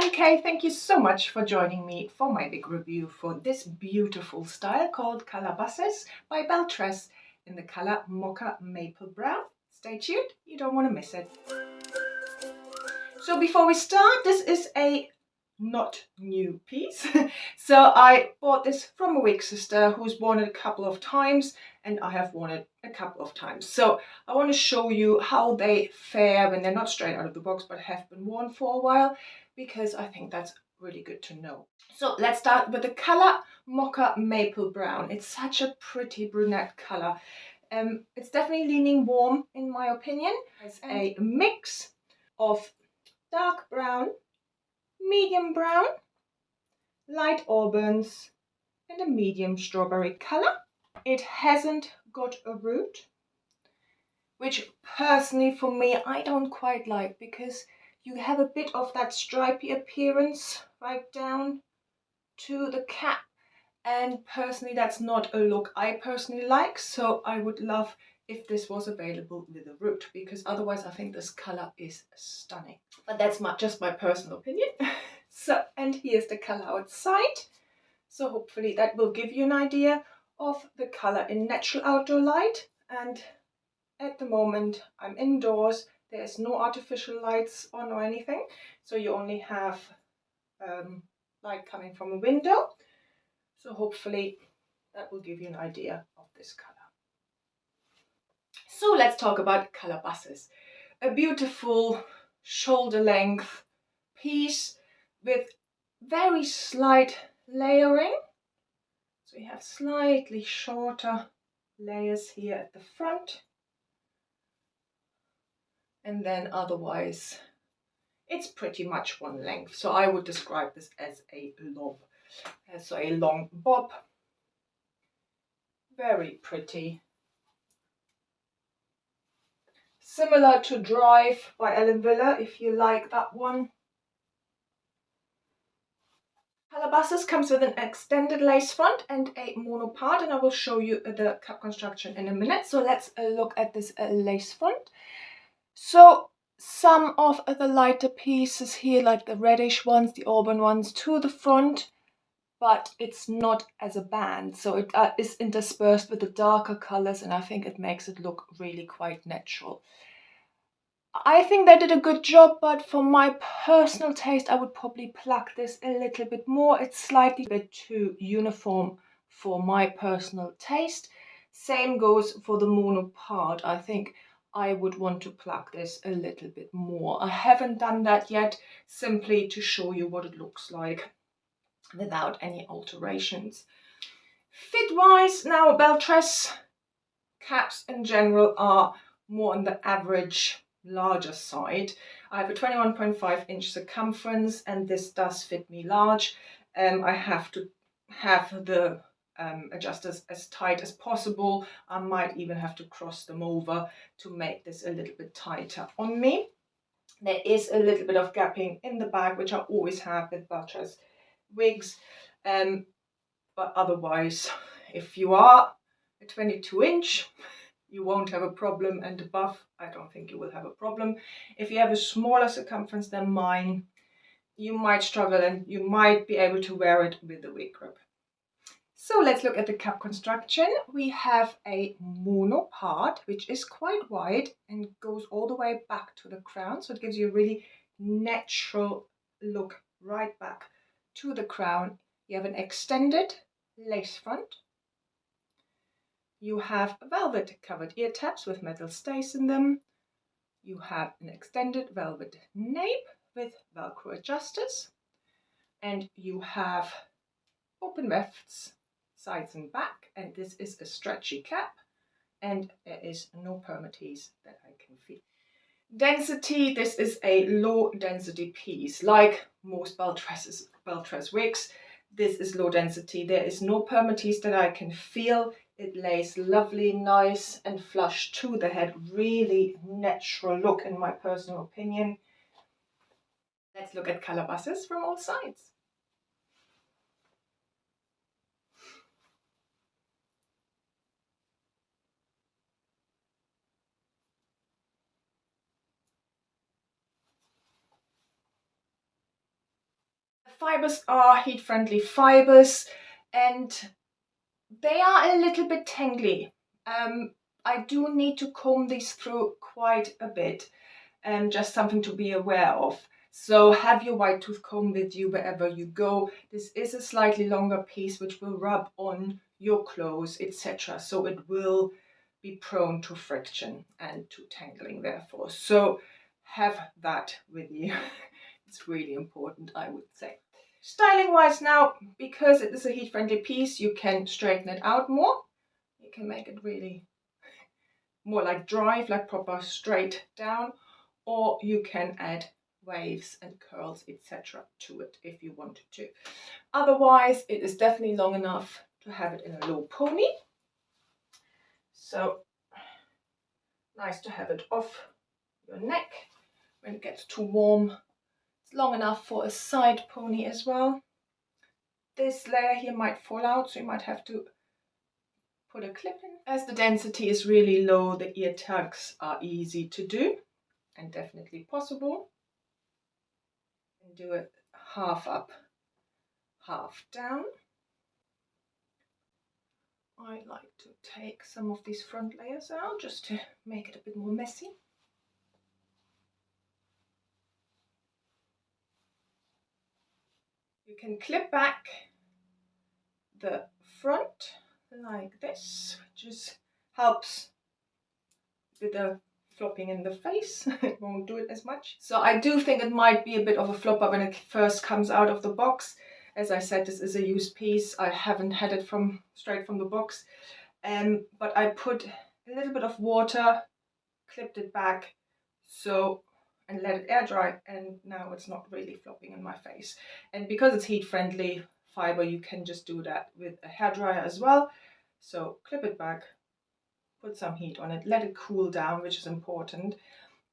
10K, thank you so much for joining me for my big review for this beautiful style called Calabasas by Belletress in the color Mocha Maple Brown. Stay tuned, you don't want to miss it. So before we start, this is a not new piece. So I bought this from a wig sister who's worn it a couple of times, and I have worn it a couple of times. So I want to show you how they fare when they're not straight out of the box but have been worn for a while, because I think that's really good to know. So let's start with the color Mocha Maple Brown. It's such a pretty brunette color. It's definitely leaning warm in my opinion. It's a mix of dark brown, medium brown, light auburns, and a medium strawberry color. It hasn't got a root, which personally for me I don't quite like, because you have a bit of that stripy appearance right down to the cap, and personally that's not a look I personally like. So I would love if this was available with a root, because otherwise I think this color is stunning. But that's just my personal opinion. So, and here's the color outside. So hopefully that will give you an idea of the color in natural outdoor light. And at the moment I'm indoors. There's no artificial lights on or anything. So you only have light coming from a window. So hopefully that will give you an idea of this color. So let's talk about Calabases. A beautiful shoulder length piece with very slight layering. So we have slightly shorter layers here at the front. And then otherwise it's pretty much one length. So I would describe this as a lob. So a long bob. Very pretty. Similar to Drive by Ellen Villa, if you like that one. Calabasas comes with an extended lace front and a mono part, and I will show you the cap construction in a minute. So let's look at this lace front. So some of the lighter pieces here, like the reddish ones, the auburn ones, to the front, but it's not as a band. So it is interspersed with the darker colors, and I think it makes it look really quite natural. I think they did a good job, but for my personal taste, I would probably pluck this a little bit more. It's slightly a bit too uniform for my personal taste. Same goes for the mono part. I think I would want to pluck this a little bit more. I haven't done that yet, simply to show you what it looks like without any alterations. Fit-wise, now Belletress caps in general are more on the average larger side. I have a 21.5-inch circumference, and this does fit me large. I have to have the adjusters as tight as possible. I might even have to cross them over to make this a little bit tighter on me. There is a little bit of gapping in the back, which I always have with Belletress wigs, but otherwise, if you are a 22-inch, you won't have a problem, and above, I don't think you will have a problem. If you have a smaller circumference than mine, you might struggle, and you might be able to wear it with the wig grip. So let's look at the cap construction. We have a mono part, which is quite wide and goes all the way back to the crown. So it gives you a really natural look right back to the crown. You have an extended lace front. You have velvet covered ear tabs with metal stays in them. You have an extended velvet nape with Velcro adjusters. And you have open wefts, sides and back. And this is a stretchy cap. And there is no permatease that I can feel. Density, this is a low density piece. Like most Belletress wigs, this is low density. There is no permatease that I can feel. It lays lovely, nice and flush to the head. Really natural look in my personal opinion. Let's look at Calabasas from all sides. fibers are heat-friendly fibers, and they are a little bit tangly. I do need to comb these through quite a bit, just something to be aware of. So have your white tooth comb with you wherever you go. This is a slightly longer piece which will rub on your clothes, etc. So it will be prone to friction and to tangling therefore. So have that with you. It's really important, I would say. Styling wise now, because it is a heat friendly piece, you can straighten it out more. You can make it really more like drive, like proper straight down, or you can add waves and curls, etc. to it if you wanted to. Otherwise, it is definitely long enough to have it in a low pony. So nice to have it off your neck when it gets too warm. It's long enough for a side pony as well. This layer here might fall out, so you might have to put a clip in. As the density is really low, the ear tags are easy to do and definitely possible. And do it half up, half down. I like to take some of these front layers out just to make it a bit more messy. You can clip back the front like this, which just helps with the flopping in the face. It won't do it as much. So I do think it might be a bit of a flopper when it first comes out of the box. As I said, this is a used piece. I haven't had it straight from the box. But I put a little bit of water, clipped it back, and let it air dry, and now it's not really flopping in my face. And because it's heat friendly fiber, you can just do that with a hairdryer as well. So clip it back, put some heat on it, let it cool down, which is important,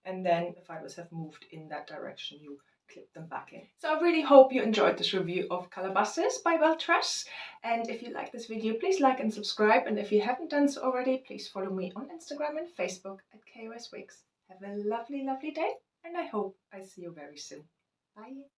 and then the fibers have moved in that direction, you clip them back in. So I really hope you enjoyed this review of Calabases by Belletress, and if you like this video, please like and subscribe, and if you haven't done so already, please follow me on Instagram and Facebook at KOS Wigs. Have a lovely, lovely day, and I hope I see you very soon. Bye!